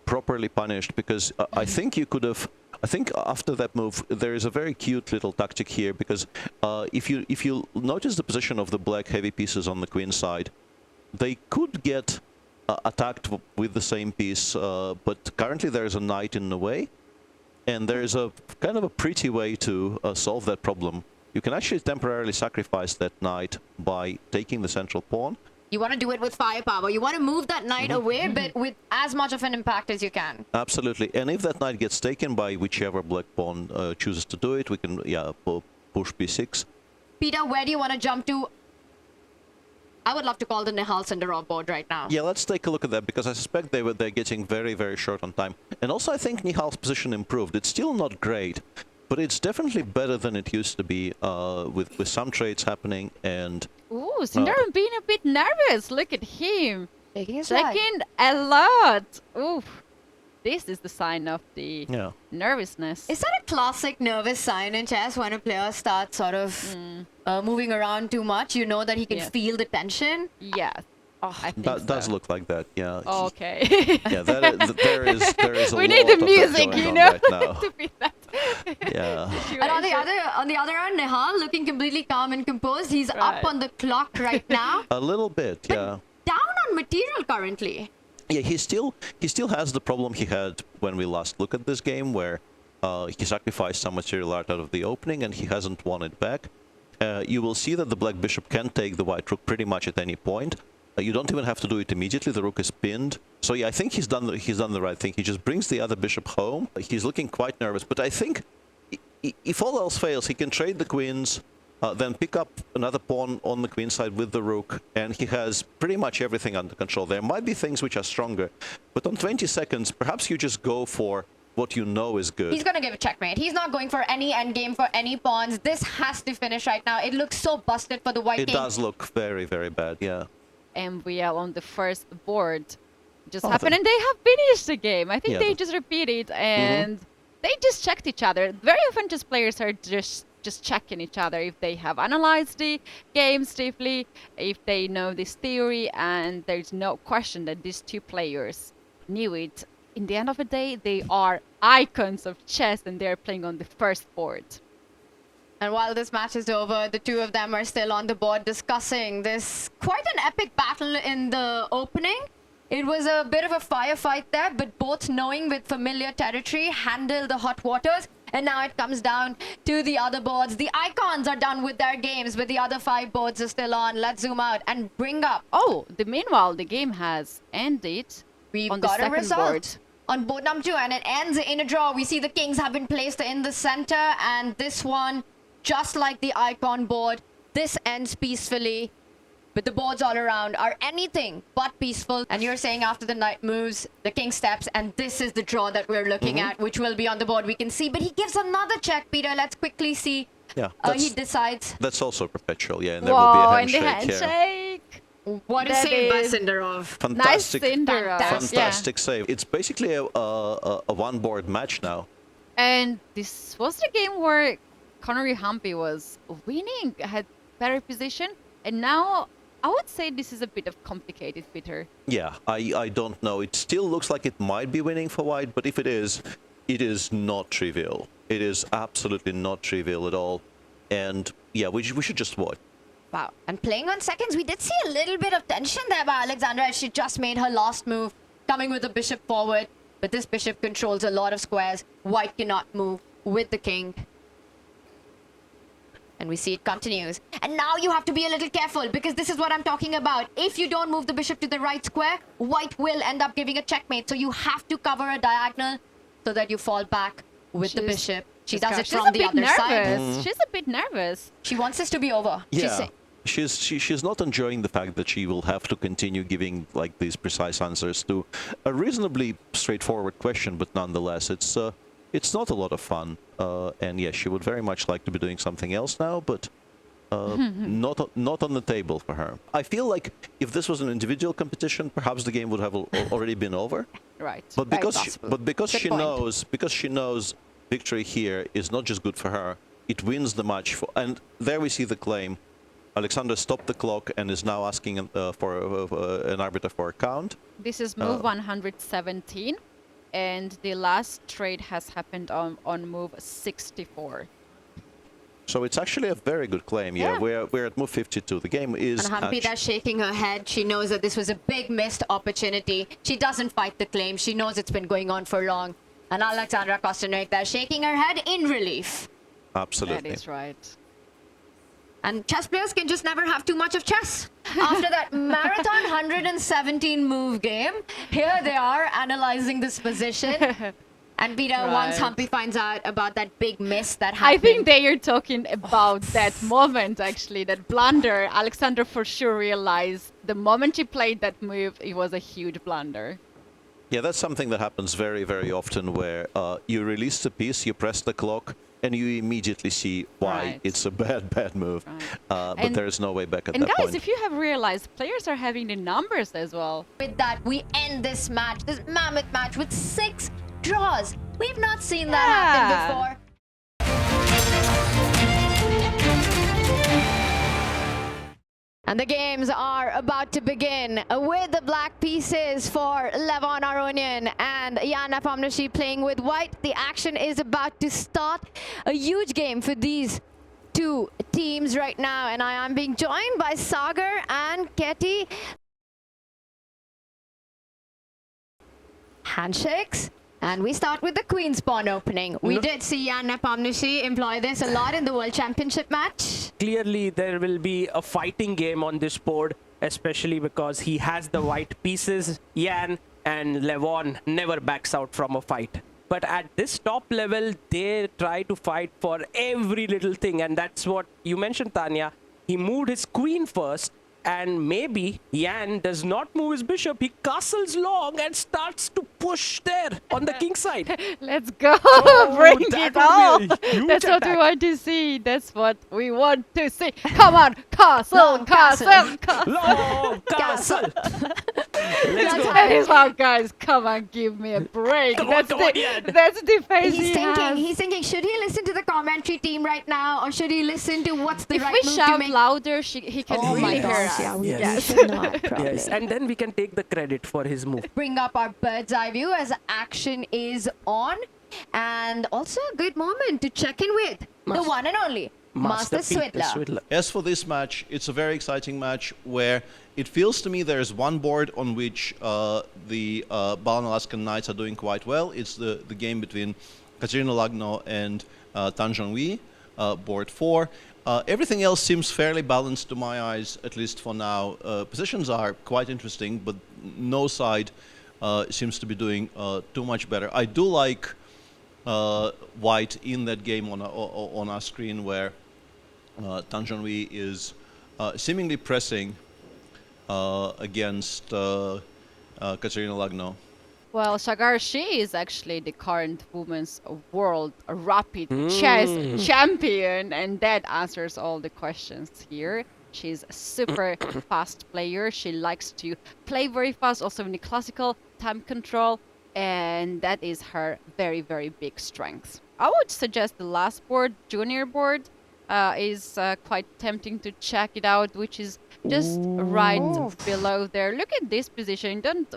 [SPEAKER 2] properly punished, because I think you could have... I think after that move, there is a very cute little tactic here, because if you notice the position of the black heavy pieces on the queen side, they could get attacked with the same piece, but currently there is a knight in the way, and there is a kind of a pretty way to solve that problem. You can actually temporarily sacrifice that knight by taking the central pawn.
[SPEAKER 6] You want to do it with firepower. You want to move that knight away, but with as much of an impact as you can.
[SPEAKER 2] Absolutely. And if that knight gets taken by whichever black pawn chooses to do it, we can, push b6.
[SPEAKER 6] Peter, where do you want to jump to? I would love to call the Nihal Sundarov board right now.
[SPEAKER 2] Yeah, let's take a look at that, because I suspect they're getting very, very short on time. And also I think Nihal's position improved. It's still not great, but it's definitely better than it used to be, with some trades happening. And
[SPEAKER 3] Ooh, Sundaram being a bit nervous. Look at him.
[SPEAKER 6] Taking a slide.
[SPEAKER 3] Checking a lot. Ooh, this is the sign of the
[SPEAKER 2] yeah,
[SPEAKER 3] nervousness.
[SPEAKER 6] Is that a classic nervous sign in chess when a player starts sort of moving around too much? You know that he can
[SPEAKER 3] Yeah.
[SPEAKER 6] feel the tension.
[SPEAKER 3] Yes. Oh, I think
[SPEAKER 2] that
[SPEAKER 3] so.
[SPEAKER 2] does look like that. Yeah.
[SPEAKER 3] Okay.
[SPEAKER 2] Yeah, there is a
[SPEAKER 3] We
[SPEAKER 2] lot
[SPEAKER 3] need the
[SPEAKER 2] of that
[SPEAKER 3] music,
[SPEAKER 2] going
[SPEAKER 3] you
[SPEAKER 2] on
[SPEAKER 3] know,
[SPEAKER 2] right now.
[SPEAKER 3] to be that.
[SPEAKER 2] Yeah.
[SPEAKER 6] And on the other end, Nihal looking completely calm and composed. He's
[SPEAKER 3] Right.
[SPEAKER 6] up on the clock right now.
[SPEAKER 2] A little bit, yeah.
[SPEAKER 6] Down on material currently.
[SPEAKER 2] Yeah, he still has the problem he had when we last looked at this game, where he sacrificed some material out of the opening and he hasn't won it back. You will see that the black bishop can take the white rook pretty much at any point. You don't even have to do it immediately. The rook is pinned. So yeah, I think he's done the right thing. He just brings the other bishop home. He's looking quite nervous, but I think if all else fails, he can trade the queens, then pick up another pawn on the queen side with the rook, and he has pretty much everything under control. There might be things which are stronger, but on 20 seconds, perhaps you just go for what you know is good.
[SPEAKER 6] He's going to give a checkmate. He's not going for any endgame for any pawns. This has to finish right now. It looks so busted for the white
[SPEAKER 2] It
[SPEAKER 6] king.
[SPEAKER 2] does look very, very bad, yeah.
[SPEAKER 3] MVL on the first board just
[SPEAKER 2] Oh,
[SPEAKER 3] happened, and they have finished the game. I think
[SPEAKER 2] Yeah,
[SPEAKER 3] they
[SPEAKER 2] the-
[SPEAKER 3] just repeated and they just checked each other. Very often, just players are just checking each other if they have analyzed the games deeply, if they know this theory, and there's no question that these two players knew it. In the end of the day, they are icons of chess, and they're playing on the first board.
[SPEAKER 6] And while this match is over, the two of them are still on the board discussing this quite an epic battle in the opening. It was a bit of a firefight there, but both knowing with familiar territory, handle the hot waters. And now it comes down to the other boards. The icons are done with their games, but the other 5 boards are still on. Let's zoom out and bring up.
[SPEAKER 3] Oh, meanwhile, the game has ended.
[SPEAKER 6] We've
[SPEAKER 3] on the
[SPEAKER 6] got a
[SPEAKER 3] second
[SPEAKER 6] result
[SPEAKER 3] board.
[SPEAKER 6] on board number 2, and it ends in a draw. We see the kings have been placed in the center, and this one, just like the icon board, this ends peacefully. But the boards all around are anything but peaceful. And you're saying after the knight moves, the king steps, and this is the draw that we're looking at, which will be on the board. We can see, but he gives another check, Peter. Let's quickly see.
[SPEAKER 2] Yeah,
[SPEAKER 6] He decides.
[SPEAKER 2] that's also perpetual, yeah, and there
[SPEAKER 3] Whoa,
[SPEAKER 2] will
[SPEAKER 3] and
[SPEAKER 2] be
[SPEAKER 3] the
[SPEAKER 2] a handshake here.
[SPEAKER 3] handshake.
[SPEAKER 6] What a
[SPEAKER 3] That
[SPEAKER 6] save by
[SPEAKER 3] is-
[SPEAKER 6] Sindarov.
[SPEAKER 2] Fantastic,
[SPEAKER 3] Nice Cinderella.
[SPEAKER 2] fantastic save. It's basically a one-board match now.
[SPEAKER 3] And this was the game where Connery Humpy was winning, had better position, and now I would say this is a bit of complicated, Peter.
[SPEAKER 2] Yeah, I don't know. It still looks like it might be winning for white, but if it is not trivial. It is absolutely not trivial at all. And yeah, we should just watch.
[SPEAKER 6] Wow. And playing on seconds, we did see a little bit of tension there by Alexandra as she just made her last move, coming with the bishop forward. But this bishop controls a lot of squares. White cannot move with the king. And we see it continues. And now you have to be a little careful because this is what I'm talking about. If you don't move the bishop to the right square, white will end up giving a checkmate. So you have to cover a diagonal so that you fall back with the bishop. She does it from the other side.
[SPEAKER 3] She's a bit nervous.
[SPEAKER 6] She wants this to be over.
[SPEAKER 2] Yeah. She's not enjoying the fact that she will have to continue giving like these precise answers to a reasonably straightforward question, but nonetheless, it's not a lot of fun. And yes, she would very much like to be doing something else now, but not on the table for her. I feel like if this was an individual competition, perhaps the game would have already been over.
[SPEAKER 3] Right.
[SPEAKER 2] But because
[SPEAKER 3] Good
[SPEAKER 2] she knows victory here is not just good for her, it wins the match. And there we see the claim. Alexander stopped the clock and is now asking for an arbiter for a count.
[SPEAKER 3] This is move 117, and the last trade has happened on move 64.
[SPEAKER 2] So it's actually a very good claim. Yeah, we're at move 52. The game is.
[SPEAKER 6] And Hampita's shaking her head. She knows that this was a big missed opportunity. She doesn't fight the claim. She knows it's been going on for long. And Alexandra Kosternik shaking her head in relief.
[SPEAKER 2] Absolutely.
[SPEAKER 3] That is right.
[SPEAKER 6] And chess players can just never have too much of chess. After that marathon 117 move game, here they are analyzing this position. And Peter, once Humpy finds out about that big miss that happened.
[SPEAKER 3] I think they are talking about that moment, actually, that blunder. Alexander for sure realized the moment she played that move, it was a huge blunder.
[SPEAKER 2] Yeah, that's something that happens very, very often where you release the piece, you press the clock, and you immediately see why it's a bad move.
[SPEAKER 3] Right.
[SPEAKER 2] But there is no way back at that
[SPEAKER 3] point. And guys,
[SPEAKER 2] point.
[SPEAKER 3] if you have realized, players are having the numbers as well.
[SPEAKER 6] With that, we end this match, this mammoth match, with 6 draws. We've not seen that happen before. And the games are about to begin with the black pieces for Levon Aronian and Jan Nepomniachtchi playing with white. The action is about to start. A huge game for these two teams right now. And I am being joined by Sagar and Ketty. Handshakes. And we start with the Queen's Pawn opening. We did see Jan Nepomniachtchi employ this a lot in the World Championship match.
[SPEAKER 1] Clearly, there will be a fighting game on this board, especially because he has the white pieces. Jan and Levon never backs out from a fight. But at this top level, they try to fight for every little thing. And that's what you mentioned, Tanya. He moved his queen first. And maybe Jan does not move his bishop. He castles long and starts to push there on the king side.
[SPEAKER 3] Let's go. Bring it on. That's what we want to see. That's what we want to see. Come on. Castle.
[SPEAKER 1] Long castle. Let's go.
[SPEAKER 3] That is how, guys. Come on. Give me a break. That's the face
[SPEAKER 6] He's thinking, should he listen to the commentary team right now? Or should he listen to what's the right move to make?
[SPEAKER 3] If we shout louder, he can really hear us.
[SPEAKER 6] Yeah, we
[SPEAKER 1] Yes.
[SPEAKER 6] should not, probably.
[SPEAKER 1] Yes, and then we can take the credit for his move.
[SPEAKER 6] Bring up our bird's eye view as action is on. And also a good moment to check in with the one and only Master Swidler.
[SPEAKER 2] As for this match, it's a very exciting match where it feels to me there's one board on which the Balan Alaskan Knights are doing quite well. It's the game between Katerina Lagno and Tan Zhonghui, board 4. Everything else seems fairly balanced to my eyes, at least for now. Positions are quite interesting, but no side seems to be doing too much better. I do like white in that game on our screen where Tan Zhonghui is seemingly pressing against Katerina Lagno.
[SPEAKER 3] Well, Sagar, she is actually the current women's world rapid chess champion, and that answers all the questions here. She's a super fast player. She likes to play very fast, also in the classical time control, and that is her very, very big strength. I would suggest the last board, junior board, is quite tempting to check it out, which is just right below there. Look at this position. Don't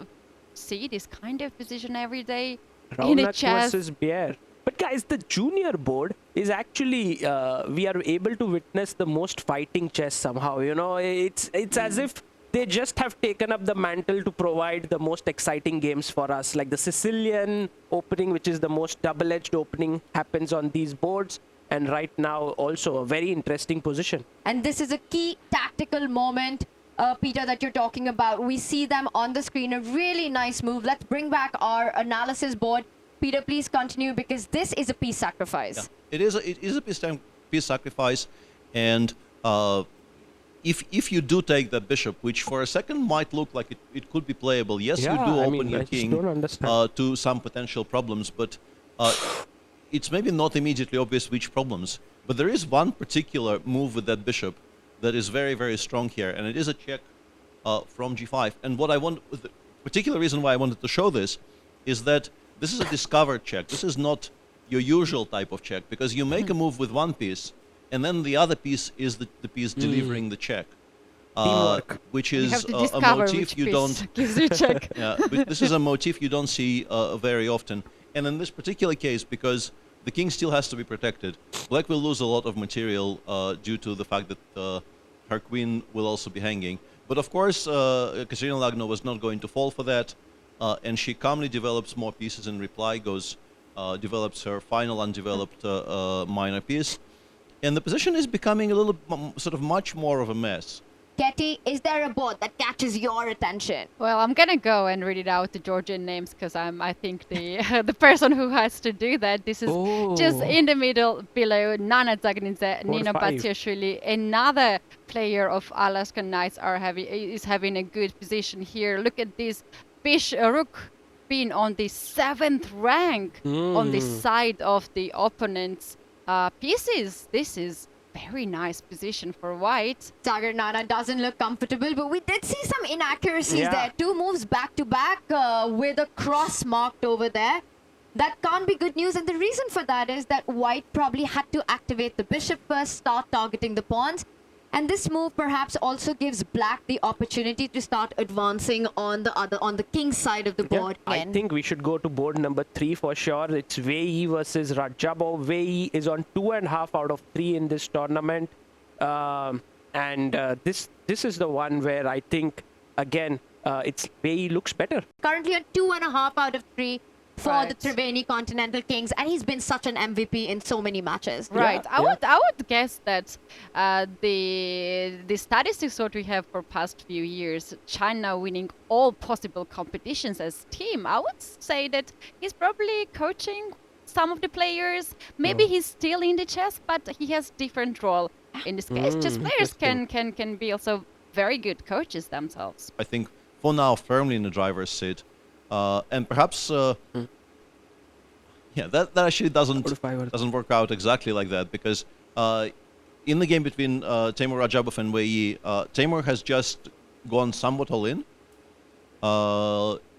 [SPEAKER 3] see this kind of position every day in a
[SPEAKER 1] Raunak
[SPEAKER 3] chess.
[SPEAKER 1] versus Bear. But guys, the junior board is actually we are able to witness the most fighting chess somehow. You know, it's as if they just have taken up the mantle to provide the most exciting games for us. Like the Sicilian opening, which is the most double-edged opening, happens on these boards. and right now also a very interesting position.
[SPEAKER 6] And this is a key tactical moment, Peter, that you're talking about. We see them on the screen. A really nice move. Let's bring back our analysis board. Peter, please continue, because this is a piece sacrifice.
[SPEAKER 2] Yeah. It is a piece sacrifice, and if you do take the bishop, which for a second might look like it could be playable, yes,
[SPEAKER 1] Yeah,
[SPEAKER 2] you do
[SPEAKER 1] I
[SPEAKER 2] open
[SPEAKER 1] mean,
[SPEAKER 2] your
[SPEAKER 1] I just
[SPEAKER 2] king
[SPEAKER 1] don't understand.
[SPEAKER 2] to some potential problems, but it's maybe not immediately obvious which problems. But there is one particular move with that bishop that is very, very strong here, and it is a check from g5. And what I want, the particular reason why I wanted to show this is that this is a discovered check. This is not your usual type of check, because you make a move with one piece, and then the other piece is the piece delivering the check, which
[SPEAKER 3] You
[SPEAKER 2] is
[SPEAKER 3] have to
[SPEAKER 2] a
[SPEAKER 3] discover
[SPEAKER 2] motif
[SPEAKER 3] which
[SPEAKER 2] you
[SPEAKER 3] piece
[SPEAKER 2] don't.
[SPEAKER 3] gives you a check.
[SPEAKER 2] Yeah, but this is a motif you don't see very often. And in this particular case, because the king still has to be protected, black will lose a lot of material due to the fact that her queen will also be hanging. But of course, Katerina Lagno was not going to fall for that, and she calmly develops more pieces in reply, develops her final undeveloped minor piece. And the position is becoming a little sort of much more of a mess.
[SPEAKER 6] Ketty, is there a board that catches your attention?
[SPEAKER 3] Well, I'm gonna go and read it out the Georgian names, because I think the the person who has to do that. This is just in the middle below Nana Zagnidze, Nino
[SPEAKER 1] 4-5.
[SPEAKER 3] Batiashvili. Another player of Alaskan Knights is having a good position here. Look at this rook being on the 7th rank on the side of the opponent's pieces. This is very nice position for white.
[SPEAKER 6] Sagar Nana doesn't look comfortable, but we did see some inaccuracies
[SPEAKER 1] Yeah.
[SPEAKER 6] there. 2 moves back to back with a cross marked over there. That can't be good news, and the reason for that is that white probably had to activate the bishop first, start targeting the pawns. And this move perhaps also gives black the opportunity to start advancing on the king's side of the board.
[SPEAKER 1] I
[SPEAKER 6] again.
[SPEAKER 1] think we should go to board number 3 for sure. It's Wei versus Rajabov. Wei is on 2.5 out of 3 in this tournament. This is the one where I think, again, it's Wei looks better.
[SPEAKER 6] Currently at 2.5 out of 3 for the
[SPEAKER 3] Right.
[SPEAKER 6] Triveni Continental Kings, and he's been such an MVP in so many matches.
[SPEAKER 3] Right.
[SPEAKER 1] Yeah,
[SPEAKER 3] I would guess that the statistics what we have for past few years, China winning all possible competitions as team. I would say that he's probably coaching some of the players. Maybe he's still in the chess, but he has different role in this case. Chess players can be also very good coaches themselves.
[SPEAKER 2] I think for now firmly in the driver's seat, and perhaps that actually doesn't work out exactly like that, because in the game between Teimur Rajabov and Wei, Teimur has just gone somewhat all in,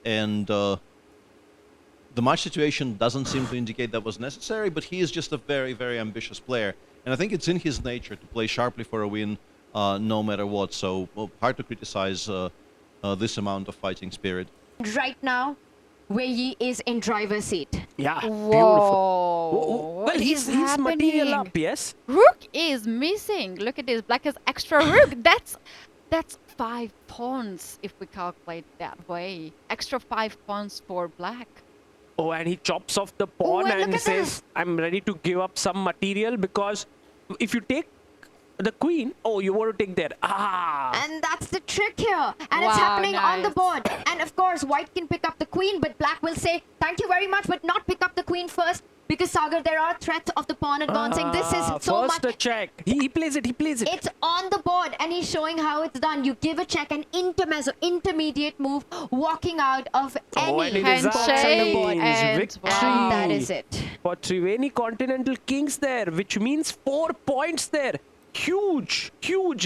[SPEAKER 2] and the match situation doesn't seem to indicate that was necessary, but he is just a very, very ambitious player, and I think it's in his nature to play sharply for a win no matter what, so hard to criticize this amount of fighting spirit.
[SPEAKER 6] Right now, Wei is in driver's seat.
[SPEAKER 1] Yeah,
[SPEAKER 3] Whoa.
[SPEAKER 1] beautiful.
[SPEAKER 3] What
[SPEAKER 1] Well, he's
[SPEAKER 3] is
[SPEAKER 1] material
[SPEAKER 3] happening?
[SPEAKER 1] up, yes.
[SPEAKER 3] Rook is missing. Look at this. Black has extra rook. That's 5 pawns if we calculate that way. Extra 5 pawns for black.
[SPEAKER 1] Oh, and he chops off the pawn
[SPEAKER 6] and look
[SPEAKER 1] and
[SPEAKER 6] at
[SPEAKER 1] says,
[SPEAKER 6] this.
[SPEAKER 1] I'm ready to give up some material, because if you take the queen, you want to take there.
[SPEAKER 6] And that's the trick here. And it's
[SPEAKER 3] Wow,
[SPEAKER 6] happening on the
[SPEAKER 3] nice.
[SPEAKER 6] board. And of course, white can pick up the queen, but black will say, thank you very much, but not pick up the queen first. Because, Sagar, there are threats of the pawn advancing. This is so
[SPEAKER 1] first
[SPEAKER 6] much...
[SPEAKER 1] a check. He plays it.
[SPEAKER 6] It's on the board, and he's showing how it's done. You give a check, an intermediate move, walking out of any
[SPEAKER 1] and it is
[SPEAKER 6] hand box on the
[SPEAKER 3] handshake
[SPEAKER 6] board.
[SPEAKER 3] and
[SPEAKER 1] victory.
[SPEAKER 3] wow.
[SPEAKER 6] And that is it.
[SPEAKER 1] For Triveni Continental Kings there, which means 4 points there. Huge,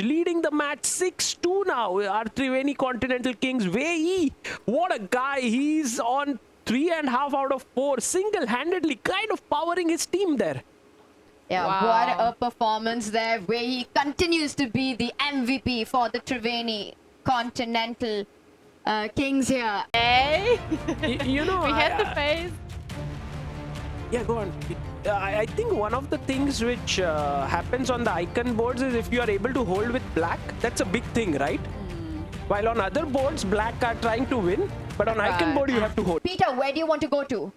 [SPEAKER 1] leading the match 6-2 now. Our Triveni Continental Kings. Wei, what a guy. He's on 3.5 out of 4, single-handedly kind of powering his team there.
[SPEAKER 6] Yeah,
[SPEAKER 3] Wow.
[SPEAKER 6] what a performance there, where he continues to be the MVP for the Triveni Continental Kings here.
[SPEAKER 3] Hey,
[SPEAKER 1] You know,
[SPEAKER 3] we had the face.
[SPEAKER 1] Yeah, go on. I think one of the things which happens on the icon boards is if you are able to hold with black, that's a big thing, right? While on other boards, black are trying to win, but on icon
[SPEAKER 3] Right.
[SPEAKER 1] board, you have to hold.
[SPEAKER 6] Peter, where do you want to go to?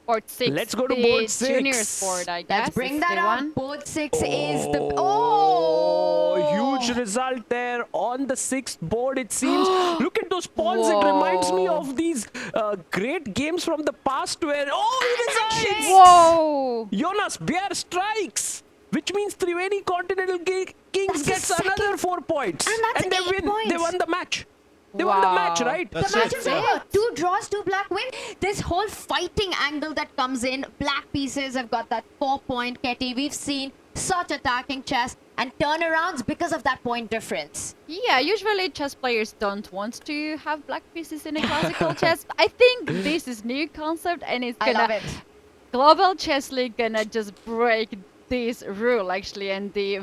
[SPEAKER 3] Board 6.
[SPEAKER 1] Let's go to
[SPEAKER 3] the
[SPEAKER 1] board 6.
[SPEAKER 3] Juniors board, I guess.
[SPEAKER 6] Let's bring
[SPEAKER 3] is
[SPEAKER 6] that
[SPEAKER 3] the
[SPEAKER 6] up.
[SPEAKER 3] one.
[SPEAKER 6] Board 6 is the.
[SPEAKER 1] Oh,
[SPEAKER 6] Oh!
[SPEAKER 1] huge result there on the 6th board, it seems. Look at those pawns. It reminds me
[SPEAKER 3] Whoa.
[SPEAKER 1] of these great games from the past where, he resigns.
[SPEAKER 3] Whoa!
[SPEAKER 1] Jonas Bear strikes, which means Triveni Continental Kings
[SPEAKER 6] That's
[SPEAKER 1] gets
[SPEAKER 6] the second-
[SPEAKER 1] another 4 points.
[SPEAKER 6] And that's
[SPEAKER 1] they
[SPEAKER 6] 8
[SPEAKER 1] win. They
[SPEAKER 6] points.
[SPEAKER 1] won the match. They won the match,
[SPEAKER 3] Wow.
[SPEAKER 1] right?
[SPEAKER 6] The match is over. 2 draws, 2 black win. This whole fighting angle that comes in, black pieces have got that 4-point Ketty. We've seen such attacking chess and turnarounds because of that point difference.
[SPEAKER 3] Yeah, usually chess players don't want to have black pieces in a classical chess. I think this is new concept and it's
[SPEAKER 6] I love
[SPEAKER 3] gonna
[SPEAKER 6] it.
[SPEAKER 3] Global Chess League gonna just break this rule actually and the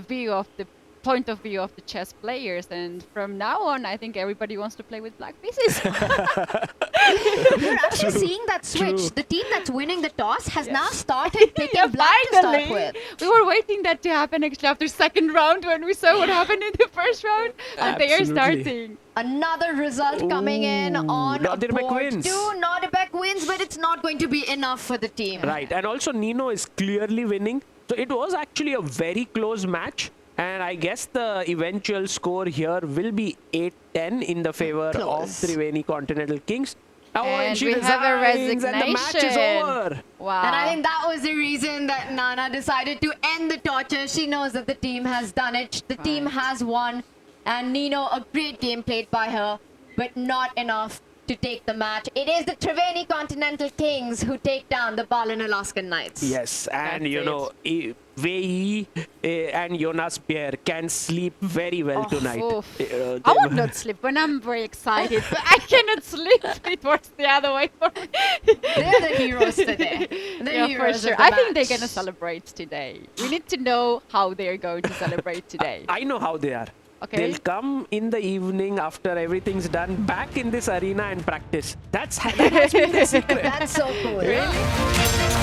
[SPEAKER 3] point of view of the chess players, and from now on I think everybody wants to play with black pieces.
[SPEAKER 6] You're actually seeing that switch.
[SPEAKER 1] True.
[SPEAKER 6] The team that's winning the toss has now started picking
[SPEAKER 3] Yeah,
[SPEAKER 6] black to start
[SPEAKER 3] finally.
[SPEAKER 6] with.
[SPEAKER 3] We were waiting that to happen actually after second round when we saw what happened in the first round, and they are
[SPEAKER 1] Absolutely.
[SPEAKER 3] starting.
[SPEAKER 6] Another result coming in
[SPEAKER 1] Ooh,
[SPEAKER 6] on
[SPEAKER 1] Nordirbek
[SPEAKER 6] board
[SPEAKER 1] wins.
[SPEAKER 6] 2. Nordirbek wins, but it's not going to be enough for the team.
[SPEAKER 1] Right, and also Nino is clearly winning. So it was actually a very close match. And I guess the eventual score here will be 8-10 in the favor
[SPEAKER 6] Close.
[SPEAKER 1] of Triveni Continental Kings. Oh,
[SPEAKER 3] And
[SPEAKER 1] she
[SPEAKER 3] we have a
[SPEAKER 1] resigns and the match is
[SPEAKER 3] resignation.
[SPEAKER 1] over.
[SPEAKER 3] Wow.
[SPEAKER 6] And I think that was the reason that Nana decided to end the torture. She knows that the team has done it. The team has won. And Nino, a great game played by her, but not enough to take the match. It is the Triveni Continental Kings who take down the Balan Alaskan Knights.
[SPEAKER 1] Yes, and
[SPEAKER 3] That's
[SPEAKER 1] you know, Wei and Jonas Beer can sleep very well tonight.
[SPEAKER 3] oof.
[SPEAKER 1] They-
[SPEAKER 3] I would not sleep when I'm very excited, but I cannot sleep. It works the other way for me.
[SPEAKER 6] They're the heroes today. The
[SPEAKER 3] Yeah, for
[SPEAKER 6] heroes of
[SPEAKER 3] sure.
[SPEAKER 6] the
[SPEAKER 3] I think they're
[SPEAKER 6] match.
[SPEAKER 3] gonna celebrate today. We need to know how they're going to celebrate today.
[SPEAKER 1] I know how they are.
[SPEAKER 3] Okay.
[SPEAKER 1] They'll come in the evening after everything's done back in this arena and practice. That has been the secret.
[SPEAKER 6] That's so cool.
[SPEAKER 3] Really?